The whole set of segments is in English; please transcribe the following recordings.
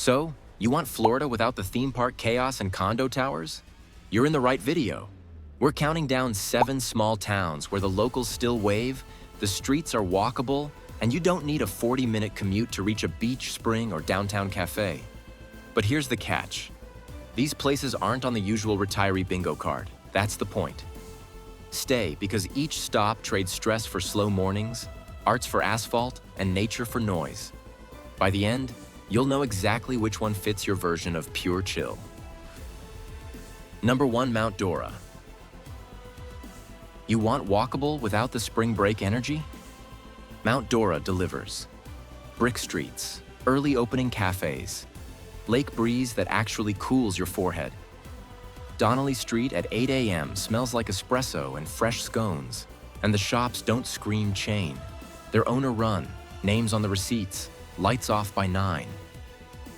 So, you want Florida without the theme park chaos and condo towers? You're in the right video. We're counting down 7 small towns where the locals still wave, the streets are walkable, and you don't need a 40-minute commute to reach a beach, spring, or downtown cafe. But here's the catch. These places aren't on the usual retiree bingo card. That's the point. Stay, because each stop trades stress for slow mornings, arts for asphalt, and nature for noise. By the end, you'll know exactly which one fits your version of pure chill. Number 1, Mount Dora. You want walkable without the spring break energy? Mount Dora delivers. Brick streets, early opening cafes, lake breeze that actually cools your forehead. Donnelly Street at 8 a.m. smells like espresso and fresh scones, and the shops don't scream chain. They're owner-run, names on the receipts, lights off by 9.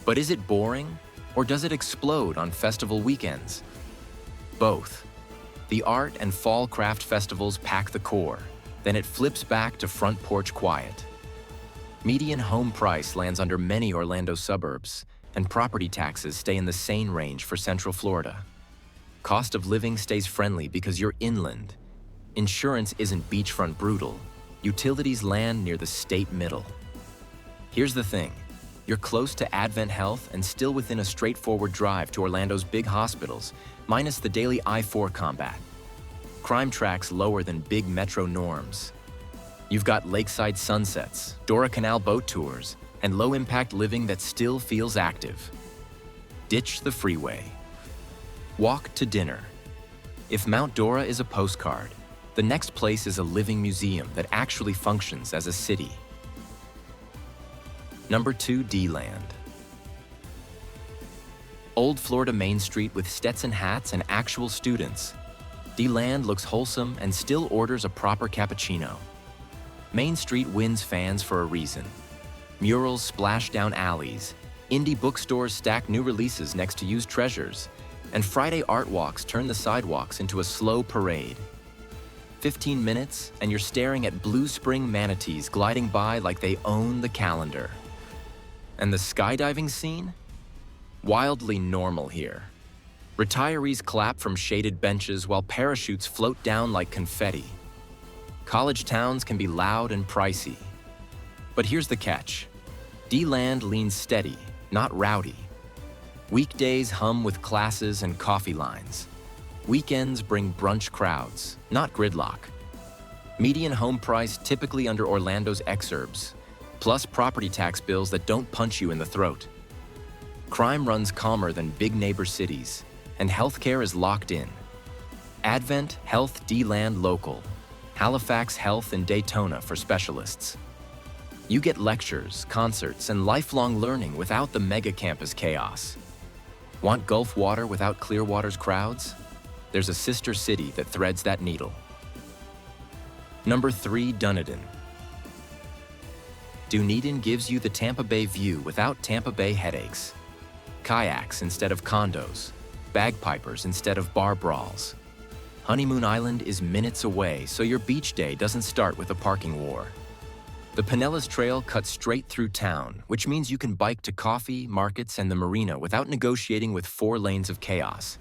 But is it boring, or does it explode on festival weekends? Both. The art and fall craft festivals pack the core, then it flips back to front porch quiet. Median home price lands under many Orlando suburbs, and property taxes stay in the sane range for Central Florida. Cost of living stays friendly because you're inland. Insurance isn't beachfront brutal. Utilities land near the state middle. Here's the thing. You're close to Advent Health and still within a straightforward drive to Orlando's big hospitals, minus the daily I-4 combat. Crime tracks lower than big metro norms. You've got lakeside sunsets, Dora Canal boat tours, and low-impact living that still feels active. Ditch the freeway. Walk to dinner. If Mount Dora is a postcard, the next place is a living museum that actually functions as a city. Number 2, D-Land. Old Florida Main Street with Stetson hats and actual students. D-Land looks wholesome and still orders a proper cappuccino. Main Street wins fans for a reason. Murals splash down alleys, indie bookstores stack new releases next to used treasures, and Friday art walks turn the sidewalks into a slow parade. 15 minutes, and you're staring at blue spring manatees gliding by like they own the calendar. And the skydiving scene? Wildly normal here. Retirees clap from shaded benches while parachutes float down like confetti. College towns can be loud and pricey. But here's the catch. D-Land leans steady, not rowdy. Weekdays hum with classes and coffee lines. Weekends bring brunch crowds, not gridlock. Median home price typically under Orlando's exurbs, plus property tax bills that don't punch you in the throat. Crime runs calmer than big neighbor cities, and healthcare is locked in. Advent Health D-Land Local, Halifax Health in Daytona for specialists. You get lectures, concerts, and lifelong learning without the mega campus chaos. Want Gulf water without Clearwater's crowds? There's a sister city that threads that needle. Number 3, Dunedin. Dunedin gives you the Tampa Bay view without Tampa Bay headaches. Kayaks instead of condos, bagpipers instead of bar brawls. Honeymoon Island is minutes away, so your beach day doesn't start with a parking war. The Pinellas Trail cuts straight through town, which means you can bike to coffee, markets, and the marina without negotiating with 4 lanes of chaos.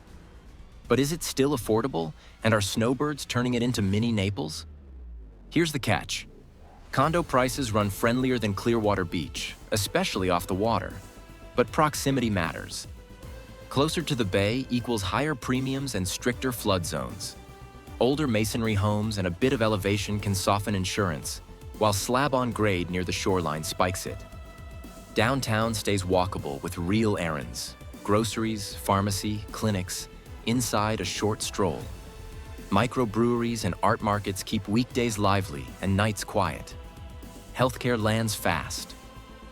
But is it still affordable, and are snowbirds turning it into mini Naples? Here's the catch. Condo prices run friendlier than Clearwater Beach, especially off the water. But proximity matters. Closer to the bay equals higher premiums and stricter flood zones. Older masonry homes and a bit of elevation can soften insurance, while slab-on-grade near the shoreline spikes it. Downtown stays walkable with real errands, groceries, pharmacy, clinics, inside a short stroll. Microbreweries and art markets keep weekdays lively and nights quiet. Healthcare lands fast.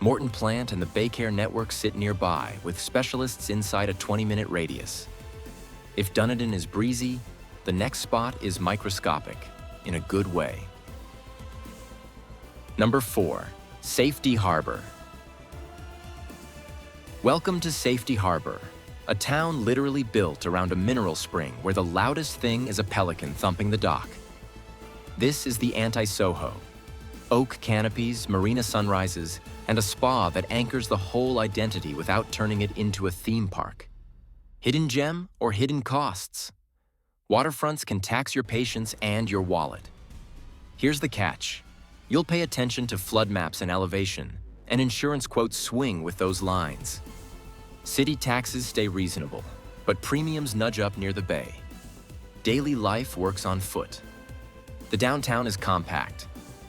Morton Plant and the Baycare Network sit nearby with specialists inside a 20-minute radius. If Dunedin is breezy, the next spot is microscopic, in a good way. Number 4, Safety Harbor. Welcome to Safety Harbor, a town literally built around a mineral spring where the loudest thing is a pelican thumping the dock. This is the anti-Soho. Oak canopies, marina sunrises, and a spa that anchors the whole identity without turning it into a theme park. Hidden gem or hidden costs? Waterfronts can tax your patience and your wallet. Here's the catch. You'll pay attention to flood maps and elevation, and insurance quotes swing with those lines. City taxes stay reasonable, but premiums nudge up near the bay. Daily life works on foot. The downtown is compact.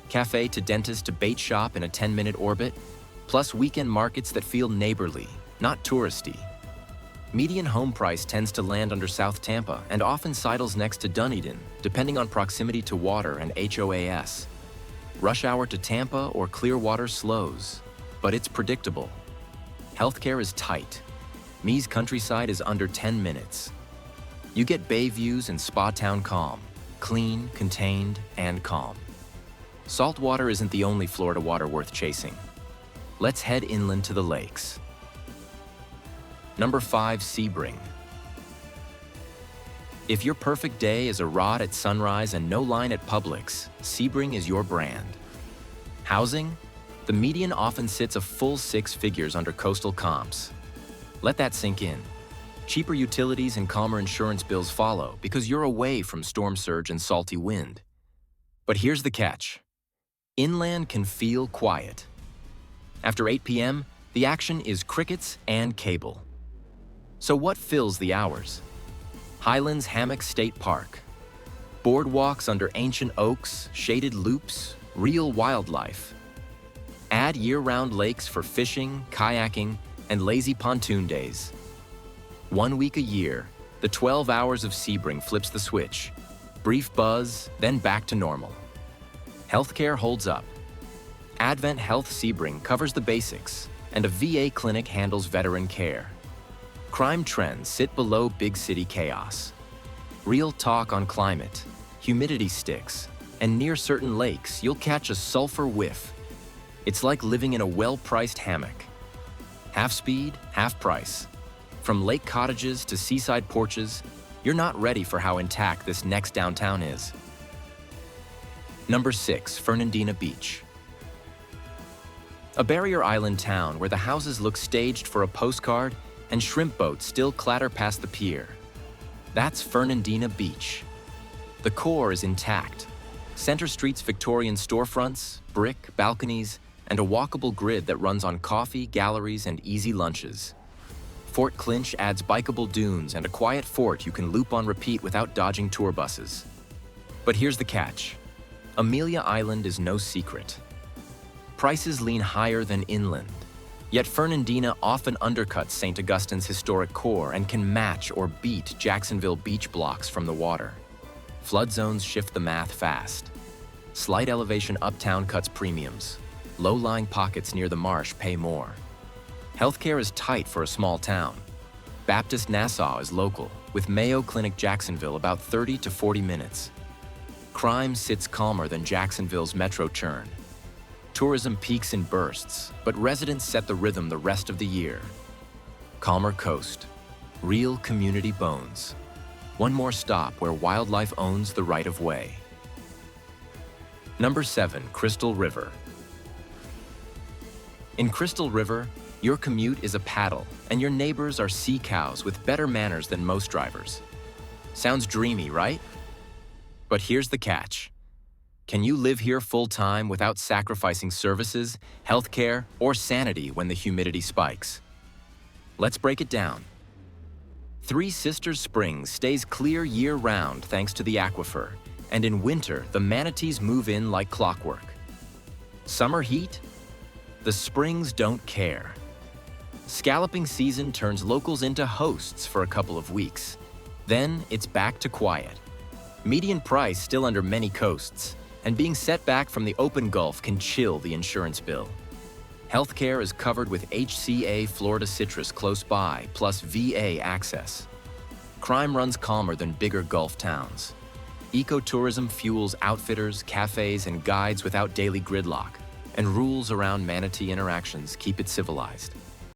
Cafe to dentist to bait shop in a 10-minute orbit, plus weekend markets that feel neighborly, not touristy. Median home price tends to land under South Tampa and often sidles next to Dunedin, depending on proximity to water and HOAS. Rush hour to Tampa or Clearwater slows, but it's predictable. Healthcare is tight. Mee's countryside is under 10 minutes. You get bay views and spa town calm, clean, contained, and calm. Saltwater isn't the only Florida water worth chasing. Let's head inland to the lakes. Number 5, Sebring. If your perfect day is a rod at Sunrise and no line at Publix, Sebring is your brand. Housing? The median often sits a full 6 figures under coastal comps. Let that sink in. Cheaper utilities and calmer insurance bills follow because you're away from storm surge and salty wind. But here's the catch. Inland can feel quiet. After 8 p.m., the action is crickets and cable. So what fills the hours? Highlands Hammock State Park. Boardwalks under ancient oaks, shaded loops, real wildlife. Add year-round lakes for fishing, kayaking, and lazy pontoon days. 1 week a year, the 12 hours of Sebring flips the switch. Brief buzz, then back to normal. Healthcare holds up. Advent Health Sebring covers the basics, and a VA clinic handles veteran care. Crime trends sit below big city chaos. Real talk on climate, humidity sticks, and near certain lakes, you'll catch a sulfur whiff. It's like living in a well-priced hammock. Half speed, half price. From lake cottages to seaside porches, you're not ready for how intact this next downtown is. Number 6, Fernandina Beach. A barrier island town where the houses look staged for a postcard and shrimp boats still clatter past the pier. That's Fernandina Beach. The core is intact. Center Street's Victorian storefronts, brick, balconies, and a walkable grid that runs on coffee, galleries, and easy lunches. Fort Clinch adds bikeable dunes and a quiet fort you can loop on repeat without dodging tour buses. But here's the catch. Amelia Island is no secret. Prices lean higher than inland, yet Fernandina often undercuts St. Augustine's historic core and can match or beat Jacksonville beach blocks from the water. Flood zones shift the math fast. Slight elevation uptown cuts premiums. Low-lying pockets near the marsh pay more. Healthcare is tight for a small town. Baptist Nassau is local, with Mayo Clinic Jacksonville about 30 to 40 minutes. Crime sits calmer than Jacksonville's metro churn. Tourism peaks in bursts, but residents set the rhythm the rest of the year. Calmer coast. Real community bones. One more stop where wildlife owns the right of way. Number 7, Crystal River. In Crystal River, your commute is a paddle, and your neighbors are sea cows with better manners than most drivers. Sounds dreamy, right? But here's the catch. Can you live here full-time without sacrificing services, healthcare, or sanity when the humidity spikes? Let's break it down. Three Sisters Springs stays clear year-round thanks to the aquifer, and in winter, the manatees move in like clockwork. Summer heat? The springs don't care. Scalloping season turns locals into hosts for a couple of weeks. Then it's back to quiet. Median price still under many coasts, and being set back from the open Gulf can chill the insurance bill. Healthcare is covered with HCA Florida Citrus close by, plus VA access. Crime runs calmer than bigger Gulf towns. Ecotourism fuels outfitters, cafes, and guides without daily gridlock, and rules around manatee interactions keep it civilized.